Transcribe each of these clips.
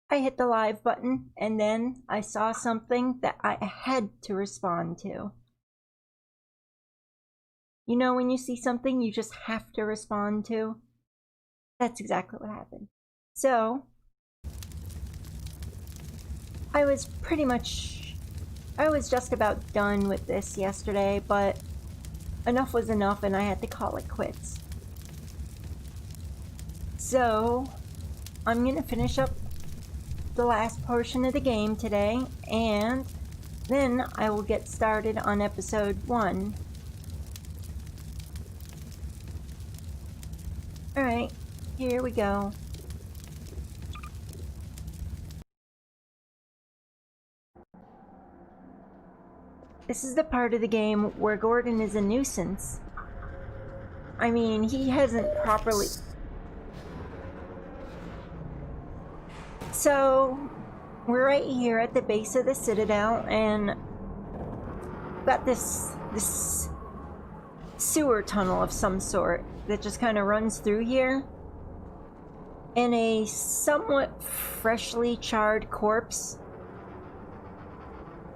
I hit the live button and then I saw something that I had to respond to. You know when you see something you just have to respond to? That's exactly what happened. So, I was just about done with this yesterday, but enough was enough and I had to call it quits. So, I'm gonna finish up the last portion of the game today, and then I will get started on episode 1. Alright, here we go. This is the part of the game where Gordon is a nuisance. I mean, he hasn't properly... So, we're right here at the base of the Citadel, and got this sewer tunnel of some sort that just kind of runs through here. And a somewhat freshly charred corpse.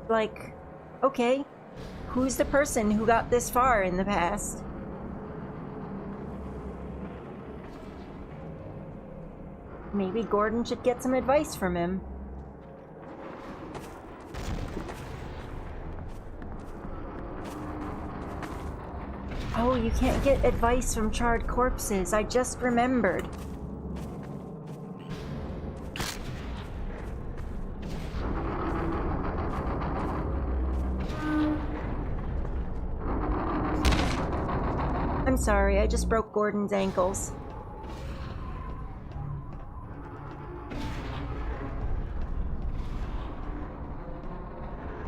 Like, okay, who's the person who got this far in the past? Maybe Gordon should get some advice from him. Oh, you can't get advice from charred corpses. I just remembered. I'm sorry, I just broke Gordon's ankles.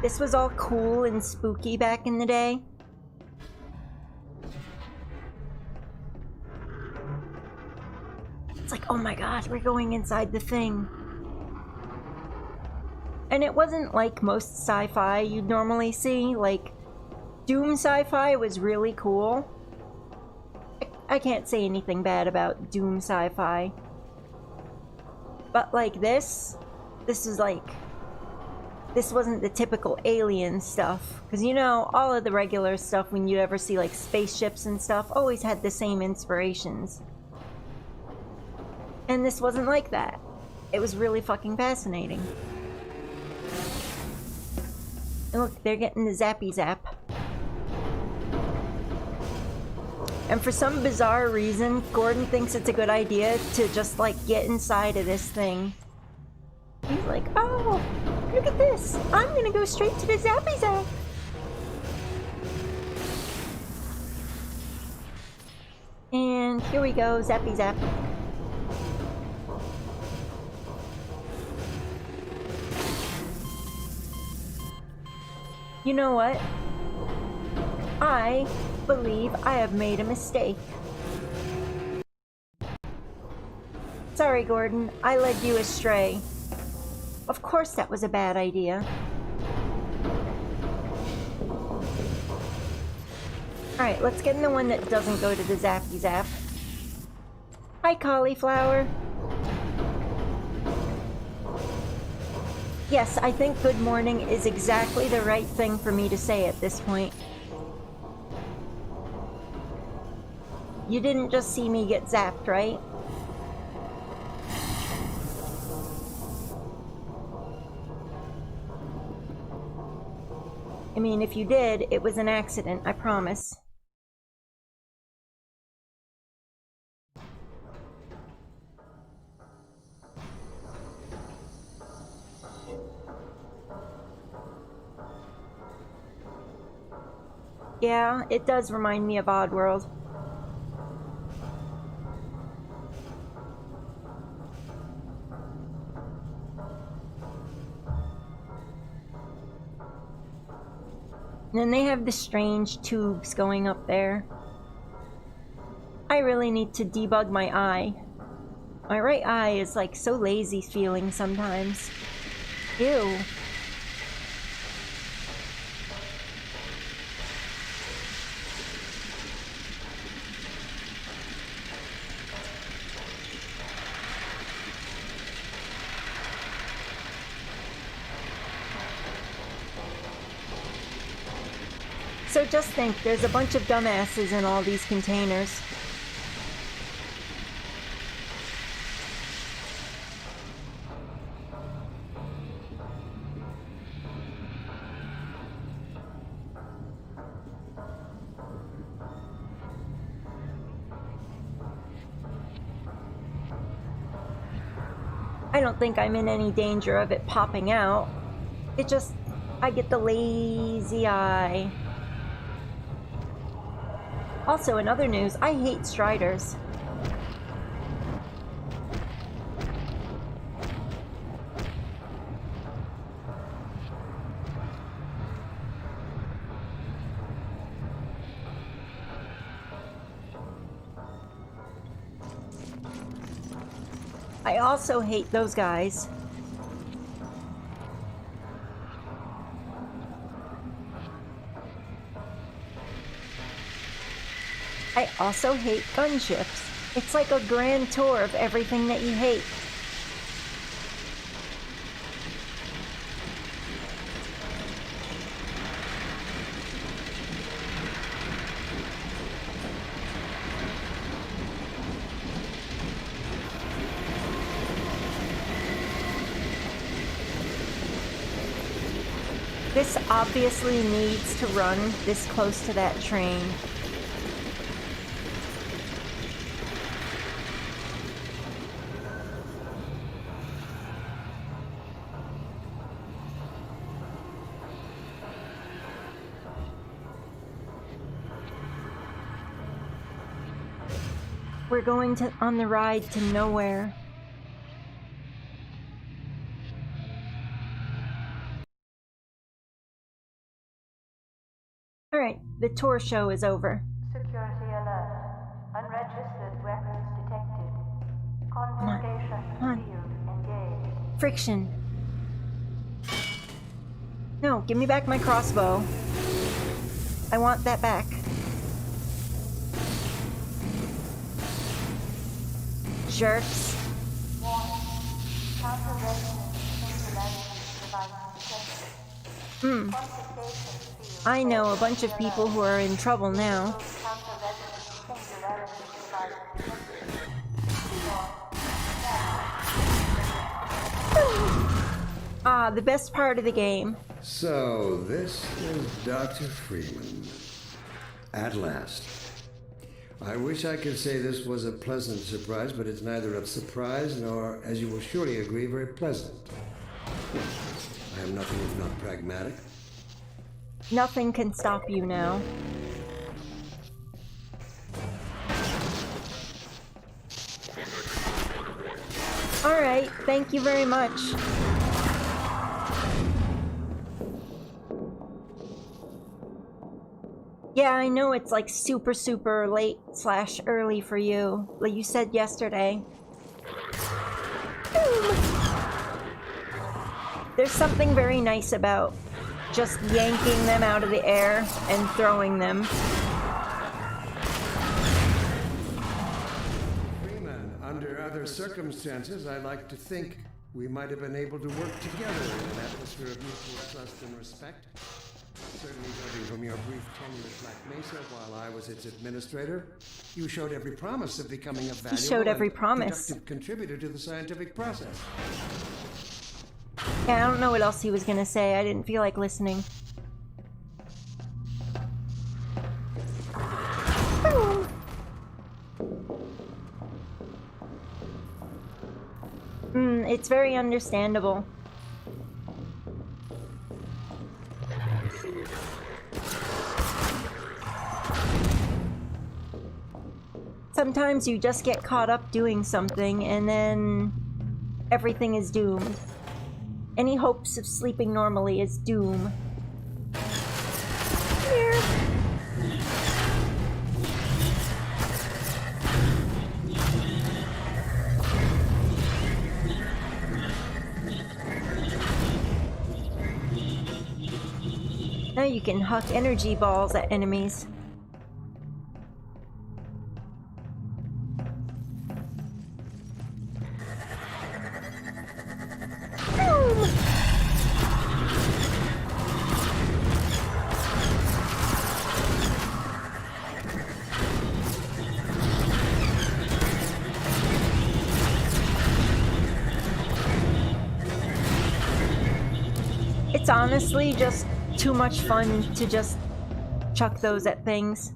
This was all cool and spooky back in the day. It's like, oh my god, we're going inside the thing. And it wasn't like most sci-fi you'd normally see. Like, Doom sci-fi was really cool. I can't say anything bad about Doom sci-fi. But like this is like... This wasn't the typical alien stuff. Because you know, all of the regular stuff when you ever see like spaceships and stuff always had the same inspirations. And this wasn't like that. It was really fucking fascinating. And look, they're getting the zappy zap. And for some bizarre reason, Gordon thinks it's a good idea to just like get inside of this thing. He's like, oh, look at this. I'm gonna go straight to the zappy zap. And here we go, zappy zap. You know what? I believe I have made a mistake. Sorry, Gordon. I led you astray. Of course that was a bad idea. Alright, let's get in the one that doesn't go to the zappy zap. Hi, cauliflower. Yes, I think good morning is exactly the right thing for me to say at this point. You didn't just see me get zapped, right? I mean, if you did, it was an accident, I promise. Yeah, it does remind me of Oddworld. And then they have the strange tubes going up there. I really need to debug my eye. My right eye is like so lazy feeling sometimes. Ew. So just think, there's a bunch of dumbasses in all these containers. I don't think I'm in any danger of it popping out. It just... I get the lazy eye. Also, in other news, I hate Striders. I also hate those guys. I also hate gunships. It's like a grand tour of everything that you hate. This obviously needs to run this close to that train. We're going on the ride to nowhere. Alright, the tour show is over. Security alert. Unregistered weapons detected. Confiscation field engaged. Friction. No, give me back my crossbow. I want that back. Jerks. I know a bunch of people who are in trouble now. Ah, the best part of the game. So, this is Dr. Freeman. At last. I wish I could say this was a pleasant surprise, but it's neither a surprise nor, as you will surely agree, very pleasant. I am nothing if not pragmatic. Nothing can stop you now. Alright, thank you very much. Yeah, I know it's like super late / early for you, like you said yesterday. There's something very nice about just yanking them out of the air and throwing them. Freeman, under other circumstances, I like to think we might have been able to work together in an atmosphere of mutual trust and respect. Certainly judging from your brief tenure at Black Mesa while I was its administrator, you showed every promise of becoming a valuable and productive contributor to the scientific process. Yeah, I don't know what else he was gonna say. I didn't feel like listening. It's very understandable. Sometimes you just get caught up doing something and then everything is doomed. Any hopes of sleeping normally is doom. Here. Now you can huck energy balls at enemies. honestly just too much fun to just chuck those at things.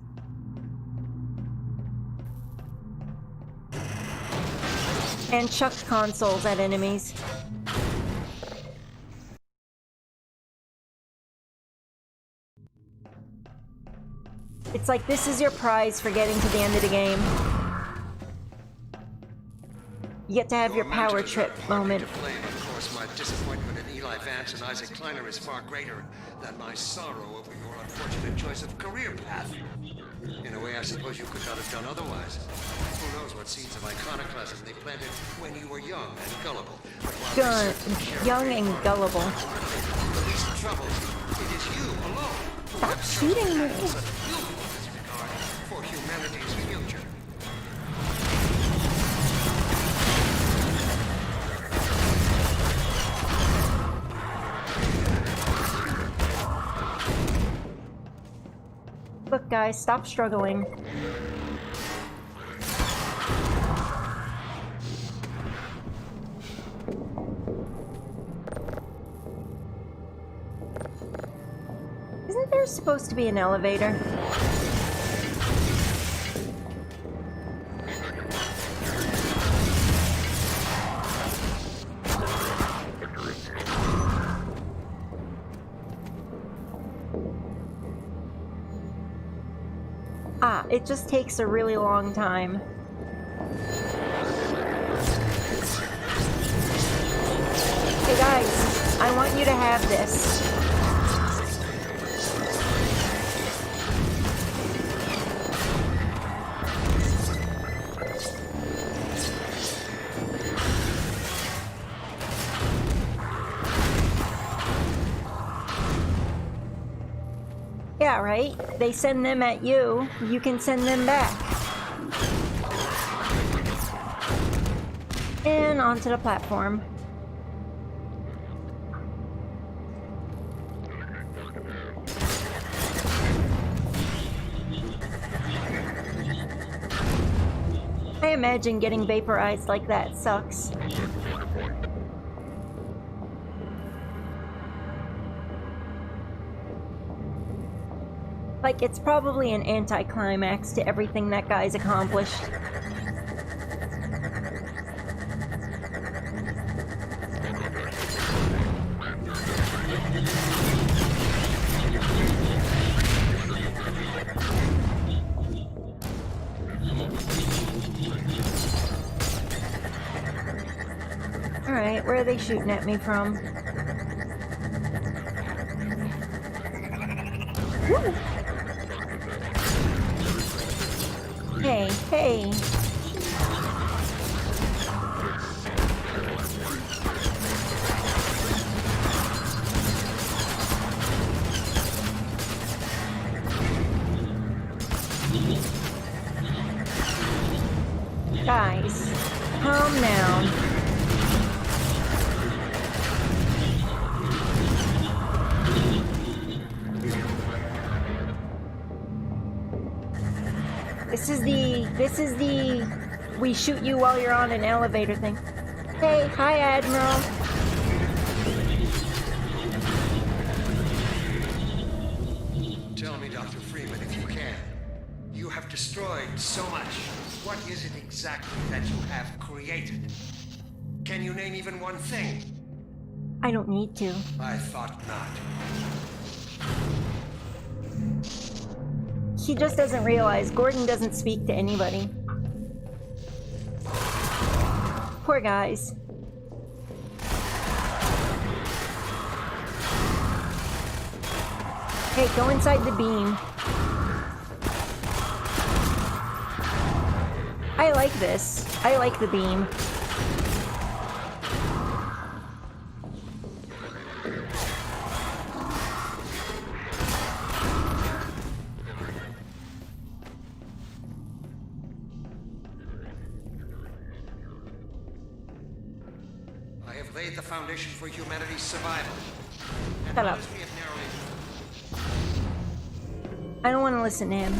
And chuck consoles at enemies. It's like this is your prize for getting to the end of the game. You get to have your power trip moment. Of course, my disappointment in Eli Vance and Isaac Kleiner is far greater than my sorrow over your unfortunate choice of career path. In a way, I suppose you could not have done otherwise. Who knows what seeds of iconoclasm they planted when you were young and gullible. Young and gullible. The least trouble, it is you alone. Stop shooting me. For humanity's future. Look, guys, stop struggling. Isn't there supposed to be an elevator? Ah, it just takes a really long time. Hey guys, I want you to have this. Yeah, right? They send them at you, you can send them back. And onto the platform. I imagine getting vaporized like that sucks. Like, it's probably an anticlimax to everything that guy's accomplished. Alright, where are they shooting at me from? Woo! Hey, hey! Guys, calm down. This is the we shoot you while you're on an elevator thing. Hey, hi Admiral. Tell me, Dr. Freeman, if you can. You have destroyed so much. What is it exactly that you have created? Can you name even one thing? I don't need to. I thought not. He just doesn't realize Gordon doesn't speak to anybody. Poor guys. Hey, go inside the beam. I like this. I like the beam. I have laid the foundation for humanity's survival. And Shut up. once we have narrowly... I don't want to listen to him.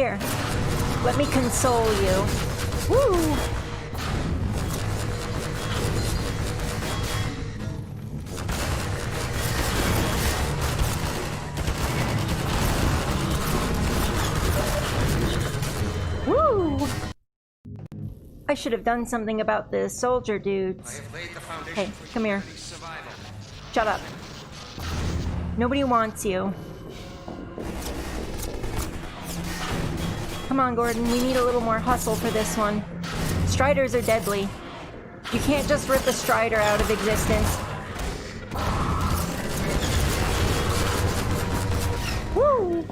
Here, let me console you. Woo! Woo! I should have done something about the soldier dudes. Hey, come here. Shut up. Nobody wants you. Come on, Gordon, we need a little more hustle for this one. Striders are deadly. You can't just rip a Strider out of existence. Woo!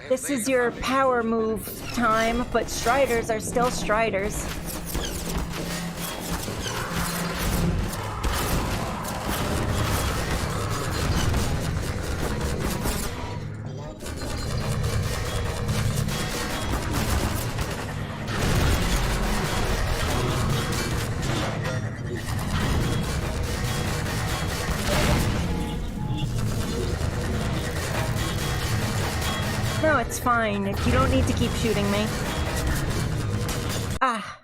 This is your power move time, but Striders are still Striders. No, it's fine. You don't need to keep shooting me. Ah.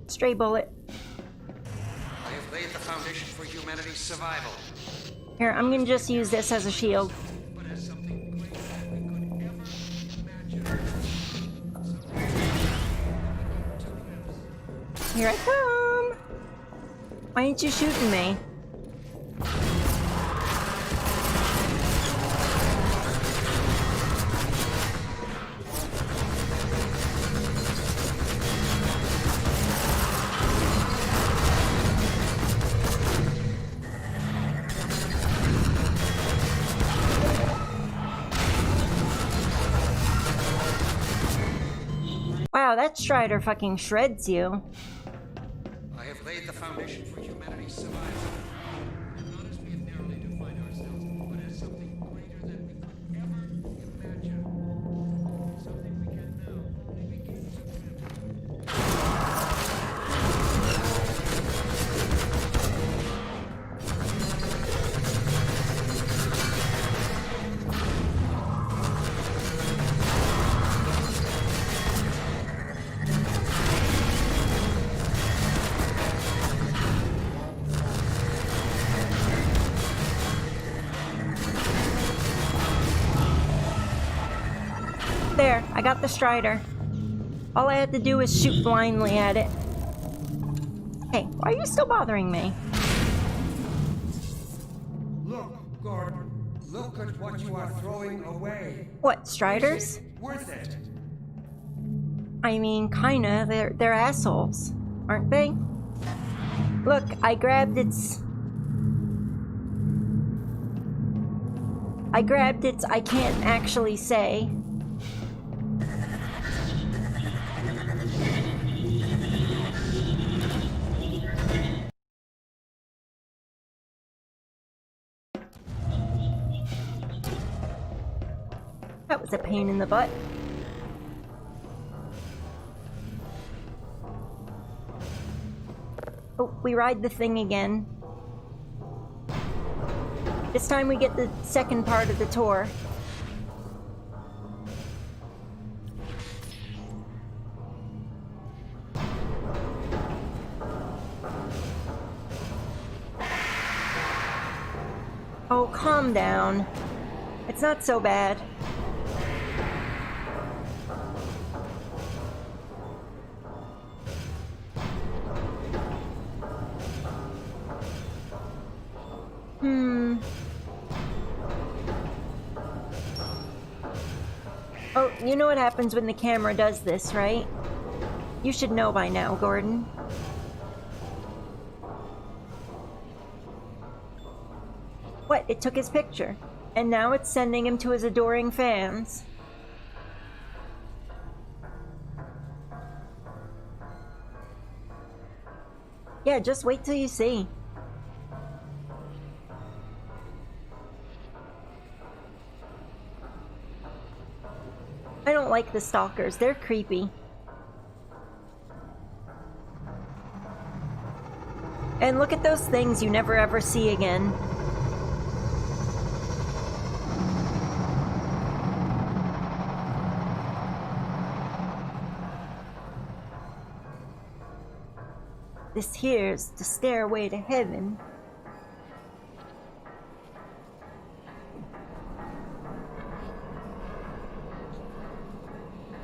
Stray bullet. I have laid the foundation for humanity's survival. Here, I'm gonna just use this as a shield. But as something greater than we could ever imagine. Here I come! Why ain't you shooting me? Wow, that Strider fucking shreds you. I have laid the foundation for humanity's survival. Not as we have narrowly defined ourselves, but as something greater than we could ever imagine. Something we can now begin to There, I got the Strider. All I had to do was shoot blindly at it. Hey, why are you still bothering me? Look, Gordon. Look at what you are throwing away. What, Striders? Worth it. I mean, kinda. They're assholes, aren't they? Look, I grabbed its... I can't actually say. That was a pain in the butt. Oh, we ride the thing again. This time we get the second part of the tour. Oh, calm down. It's not so bad. Oh, you know what happens when the camera does this, right? You should know by now, Gordon. What? It took his picture. And now it's sending him to his adoring fans. Yeah, just wait till you see. I don't like the stalkers. They're creepy. And look at those things you never ever see again. This here's the stairway to heaven.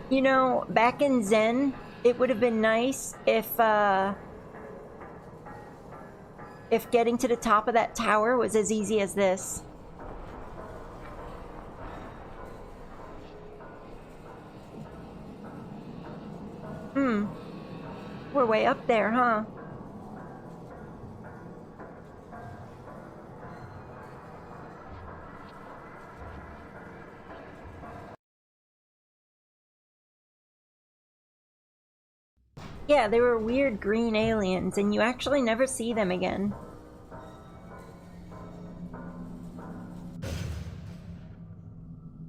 You know, back in Zen, it would have been nice if getting to the top of that tower was as easy as this. We're way up there, huh? Yeah, they were weird green aliens, and you actually never see them again.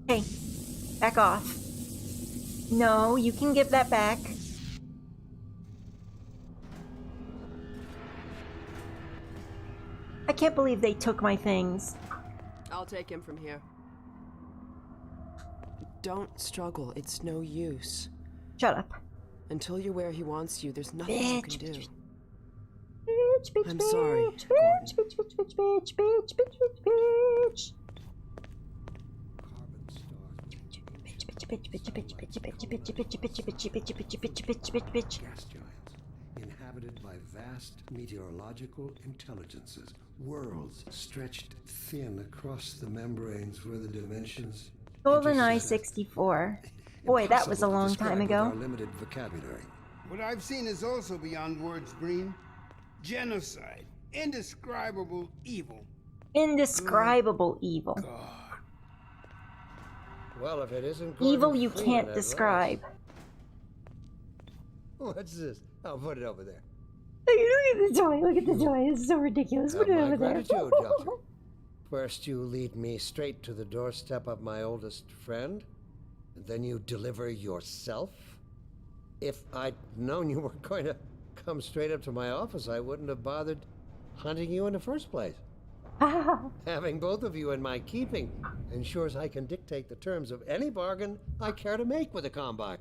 Hey, back off. No, you can give that back. I can't believe they took my things. I'll take him from here. Don't struggle, it's no use. Shut up. Until you're where he wants you, there's nothing you can do. Bitch, I'm sorry, bitch, bitch, bitch, bitch, bitch, bitch, bitch, bitch, bitch, bitch. Gas giants, inhabited by vast meteorological intelligences, worlds stretched thin across the membranes where the dimensions. GoldenEye 64. Boy, that was a long time ago. Our limited vocabulary. What I've seen is also beyond words, Green. Genocide, indescribable evil. Indescribable evil. Well, if it isn't Evil Gordon you Freeman can't at describe. last. What's this? I'll put it over there. Look at the toy, look at the toy. It's so ridiculous. Put it My over there. gratitude, Doctor. First you lead me straight to the doorstep of my oldest friend, and then you deliver yourself? If I'd known you were going to come straight up to my office, I wouldn't have bothered hunting you in the first place. Having both of you in my keeping ensures I can dictate the terms of any bargain I care to make with the Combine.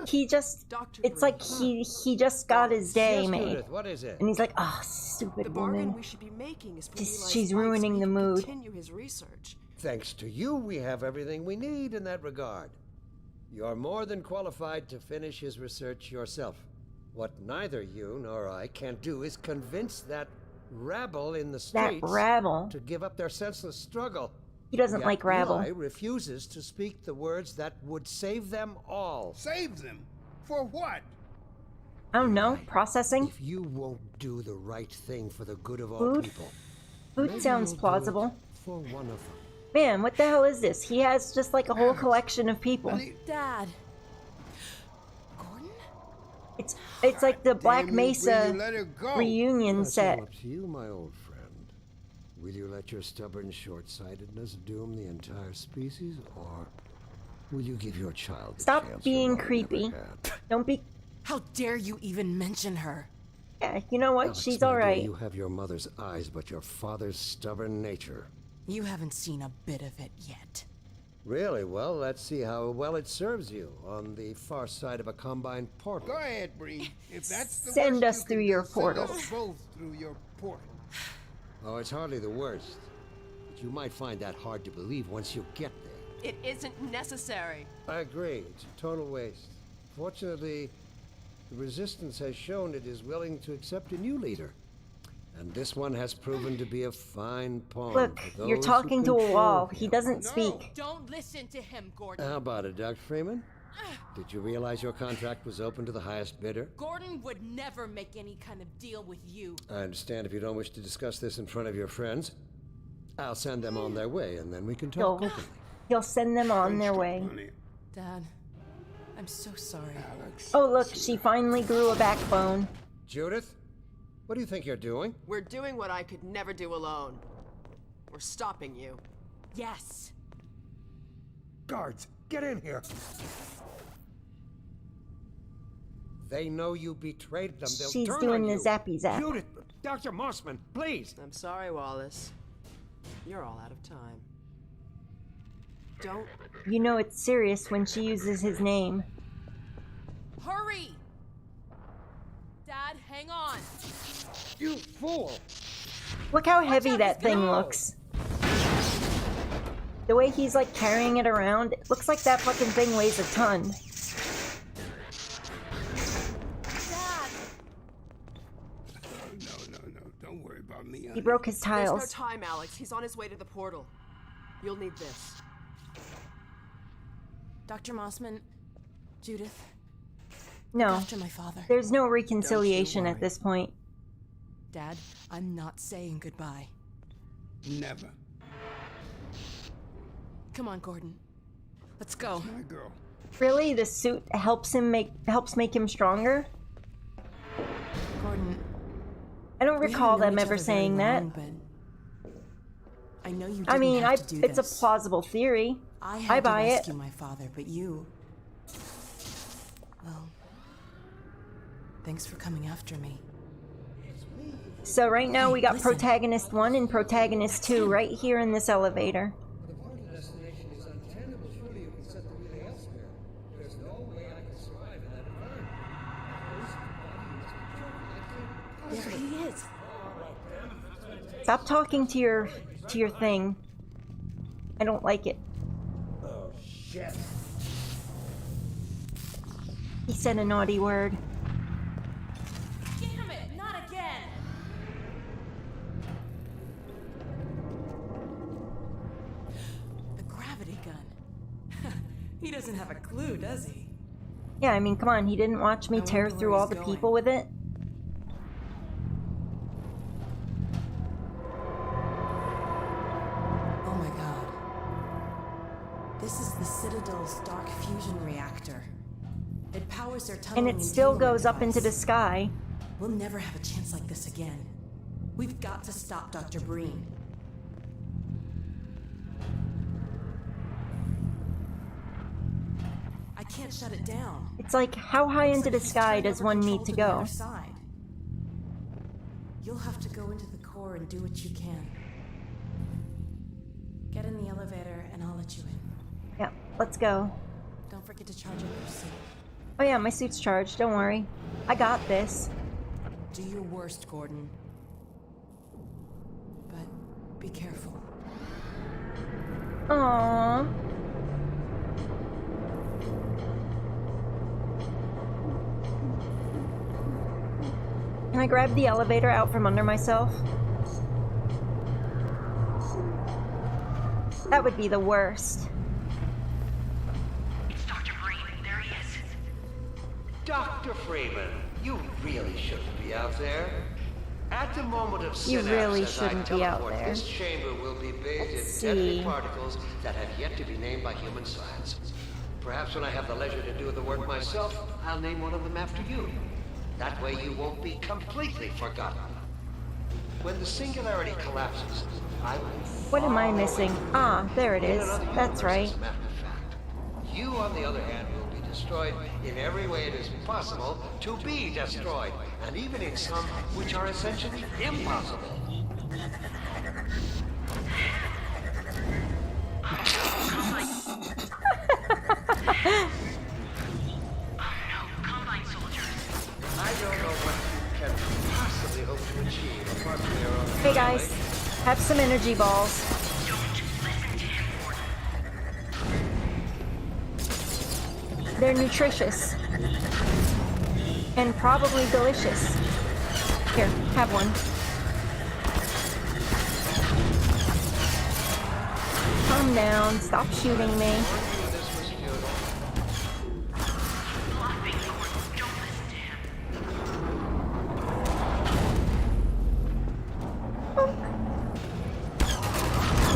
He just, Dr. it's like he just got his day Yes, made. Judith, what is it? And he's like, oh, stupid The bargain woman. we should be making is for She's- Eli's she's life so ruining he the can mood. Continue his research. Thanks to you, we have everything we need in that regard. You're more than qualified to finish his research yourself. What neither you nor I can do is convince that rabble in the That streets rabble. to give up their senseless struggle. He doesn't Yet like rabble. Eli refuses to speak the words that would save them all. Save them? For what? I don't know. Processing? If you won't do the right thing for the good of all Food? people, Food maybe sounds you'll do it plausible. for one of them. Man, what the hell is this? He has just like a whole collection of people. Dad. Gordon? It's like the Black Damn you, Bree, Mesa you let her go. reunion That's set. all up to you, my old friend. Will you let your stubborn short-sightedness doom the entire species, or will you give your child the Stop chance being your mother creepy. never had? Don't be. How dare you even mention her? Yeah, you know what? Alex, She's my dear, alright. You have your mother's eyes, but your father's stubborn nature. You haven't seen a bit of it yet. Really? Well, let's see how well it serves you on the far side of a Combine portal. Go ahead, Bree. If that's the Send worst us you through can your do, send portals. us both through your portal. Oh, it's hardly the worst. But you might find that hard to believe once you get there. It isn't necessary. I agree. It's a total waste. Fortunately, the Resistance has shown it is willing to accept a new leader. And this one has proven to be a fine pawn. Look, for you're those talking who to a control wall. him. He doesn't No. speak. Don't listen to him, Gordon. How about it, Dr. Freeman? Did you realize your contract was open to the highest bidder? Gordon would never make any kind of deal with you. I understand if you don't wish to discuss this in front of your friends. I'll send them on their way, and then we can talk He'll, openly. he'll send them on their Stop, way. honey. Dad, I'm so sorry. Alex. Oh, look, she finally grew a backbone. Judith, what do you think you're doing? We're doing what I could never do alone. We're stopping you. Yes. Guards, get in here! They know you betrayed them. They'll She's turn doing on the you. zappy zap. Judith, Dr. Mossman, please! I'm sorry, Wallace. You're all out of time. Don't. You know it's serious when she uses his name. Hurry! Dad, hang on. You fool! Look how heavy out, that he's thing gonna- looks. The way he's like carrying it around, it looks like that fucking thing weighs a ton. Dad! No. Don't worry about me. He honey. broke his There's no tiles. time, Alex. He's on his way to the portal. You'll need this. Dr. Mossman, Judith, No, after my father. there's no reconciliation worry. at this point. Dad, I'm not saying goodbye. Never. Come on, Gordon. Let's go. My girl. Really, the suit helps make him stronger? Gordon, I don't we recall haven't known them each ever other very saying that. long, but I know you didn't I mean, have to do it's this. a plausible theory. I I had buy to it. rescue my father, but you... Well... Thanks for coming after me. So right now Hey, we got listen. Protagonist 1 and Protagonist 2 right here in this elevator. The wanted destination is untenable. Surely you can set the relay elsewhere. There's no way I can survive in that environment. There he is. Stop talking to your thing. I don't like it. Oh, shit. He said a naughty word. Damn it, not again! The gravity gun. He doesn't have a clue, does he? Yeah, I mean, come on, he didn't watch me I tear wonder through where all he's the going. people with it. Oh my god. This is the Citadel's dark fusion reactor. It powers their And tunneling it still entanglement goes up into the device. sky. We'll never have a chance like this again. We've got to stop Dr. Breen. I can't shut it down. It's like, how high Looks into like the he's sky turned does over one control need to the go? other side. You'll have to go into the core and do what you can. Get in the elevator and I'll let you in. Yeah, let's go. Don't forget to charge up your suit. Oh yeah, my suit's charged, don't worry. I got this. Do your worst, Gordon. But be careful. Aww. Can I grab the elevator out from under myself? That would be the worst. It's Dr. Breen. There he is. Dr. Freeman, you really shouldn't be out there. At the moment of You synapse, really as shouldn't I be out teleport, there. this chamber will be bathed in Let's deadly see. particles that have yet to be named by human science. Perhaps when I have the leisure to do the work myself, I'll name one of them after you. That way you won't be completely forgotten. When the singularity collapses, I will... What am I follow missing? it Ah, there it in is. another That's universe, right. as a matter of fact. You, on the other hand, will be destroyed in every way it is possible to be destroyed, and even in some which are essentially impossible. Combine soldiers. I don't know what you can possibly hope to achieve apart from your own... Hey guys, have some energy balls. Don't listen to him, Gordon. They're nutritious. And probably delicious. Here, have one. Calm down, stop shooting me. This was futile. Bluffing, Gordon. Don't listen to him.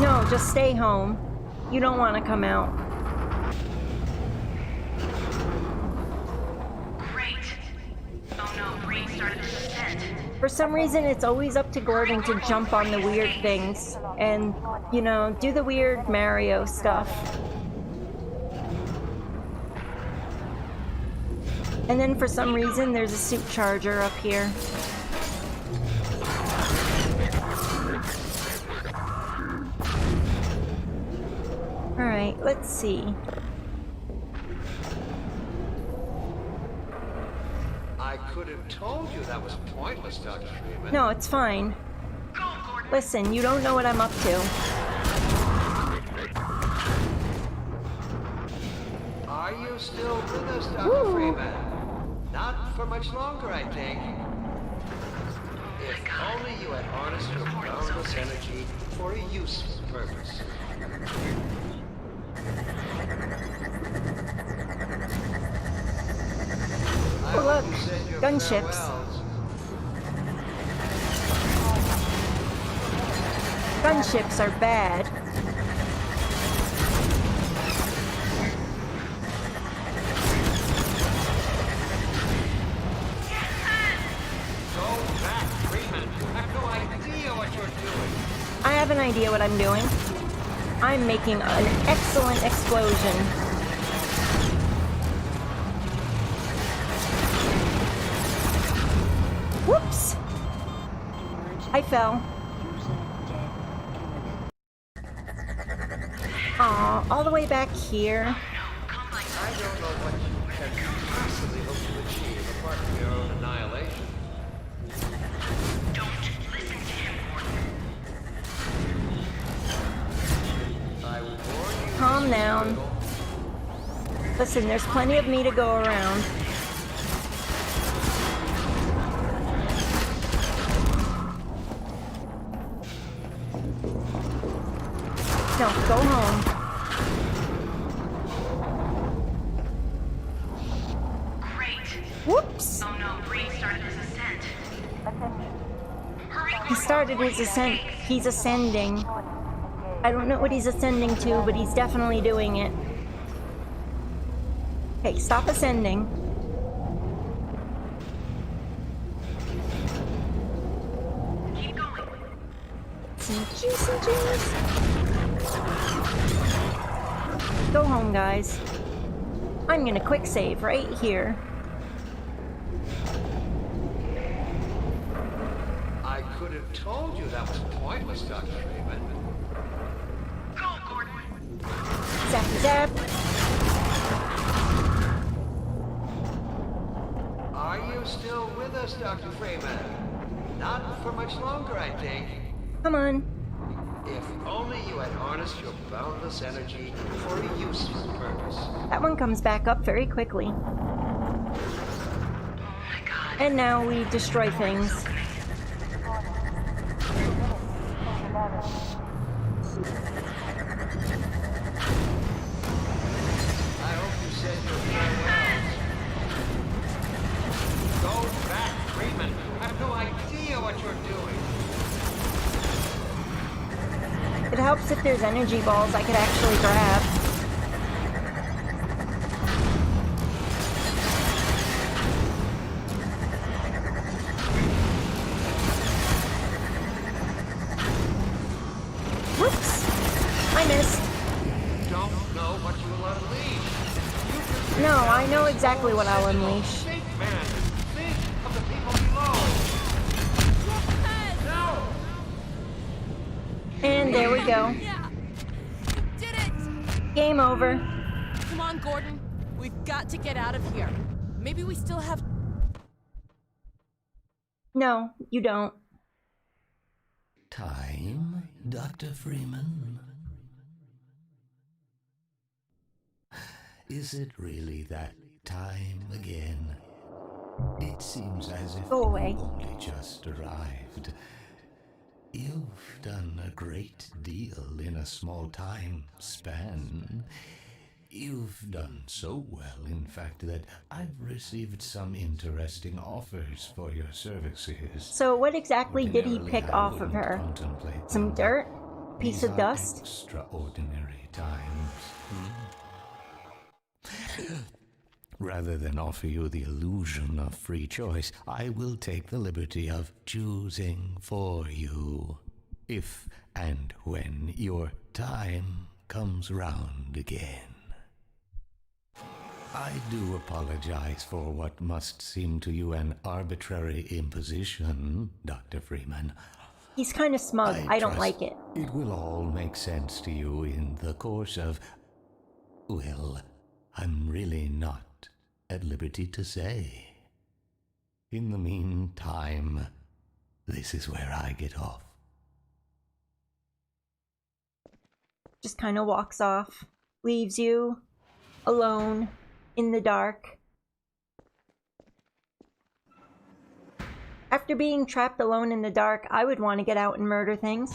No, just stay home. You don't want to come out. Great. Oh no, Breen started his descent. For some reason, it's always up to Gordon to jump on the weird things and, you know, do the weird Mario stuff. And then for some reason, there's a suit charger up here. Alright, let's see. I could have told you that was pointless, Dr. Freeman. No, it's fine. Listen, you don't know what I'm up to. Are you still with us, Dr. Freeman? Not for much longer, I think. If only you had harnessed your boundless energy for a useful purpose. Oh look, gunships. Gunships are bad. I have an idea what I'm doing. I'm making an excellent explosion. Whoops! I fell. Aw, all the way back here. I don't know what you can possibly hope to achieve apart from your own annihilation. Don't listen to him, Gordon. I warn you. Calm down. Listen, there's plenty of me to go around. No, go home. Great. Whoops! Oh no, Breen started his ascent. Hurry, He started his ascent. He's ascending. I don't know what he's ascending to, but he's definitely doing it. Okay, stop ascending. keep going. Some juicy juice. Go home, guys. I'm gonna quick save right here. I could have told you that was pointless, Dr. Freeman. Go, Gordon. Zap, zap. Are you still with us, Dr. Freeman? Not for much longer, I think. Come on. If only you had harnessed your boundless energy for a useful purpose. That one comes back up very quickly. And now we destroy things. I hope you said your farewells. Go back, Freeman. I have no idea what you're doing. It helps if there's energy balls I could actually grab. Whoops! I missed. Don't know what you will unleash. No, I know exactly what I'll unleash. Think, man. Think of the people below. No! And there we go. Yeah! Did it! Game over. Come on, Gordon. We've got to get out of here. Maybe we still have... No, you don't. Time, Dr. Freeman? Is it really that time again? It seems as if Go away. you only just arrived. You've done a great deal in a small time span. You've done so well, in fact, that I've received some interesting offers for your services. So what exactly did he Ordinarily, pick I off of wouldn't her? contemplate Some them. dirt? Piece These of are dust? Extraordinary times. Rather than offer you the illusion of free choice, I will take the liberty of choosing for you, if and when your time comes round again. I do apologize for what must seem to you an arbitrary imposition, Dr. Freeman. He's kind of smug. I don't like it. It will all make sense to you in the course of... Well, I'm really not at liberty to say. In the meantime, this is where I get off. Just kind of walks off. Leaves you alone in the dark. After being trapped alone in the dark, I would want to get out and murder things.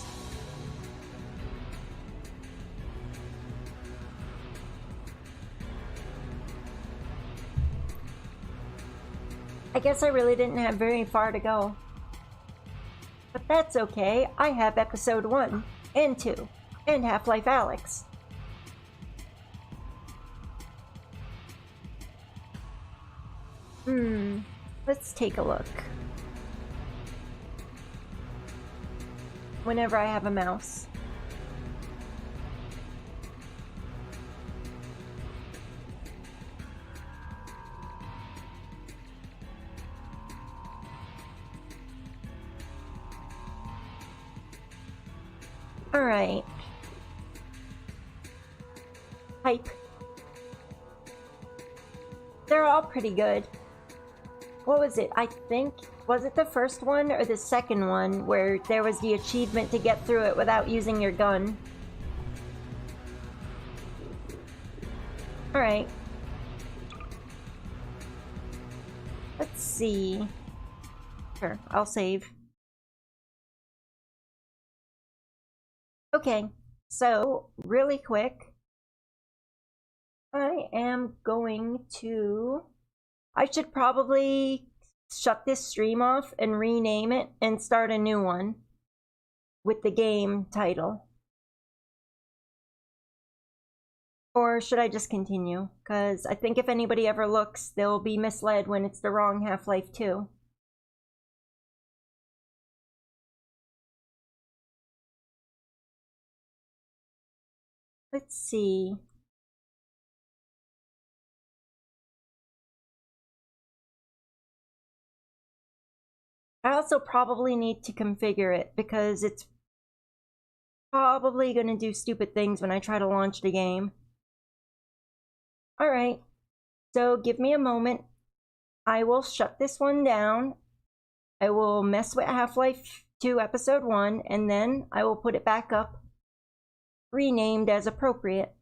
I guess I really didn't have very far to go. But that's okay, I have episode 1 and 2 and Half-Life Alyx. Let's take a look. Whenever I have a mouse. Alright. Hype. They're all pretty good. What was it? I think, was it the first one or the second one where there was the achievement to get through it without using your gun? Alright. Let's see. Sure, I'll save. Okay, so really quick, I am going to... I should probably shut this stream off and rename it and start a new one with the game title. Or should I just continue? Because I think if anybody ever looks, they'll be misled when it's the wrong Half-Life 2. Let's see. I also probably need to configure it because it's probably going to do stupid things when I try to launch the game. Alright, so give me a moment. I will shut this one down. I will mess with Half-Life 2 Episode 1, and then I will put it back up, renamed as appropriate.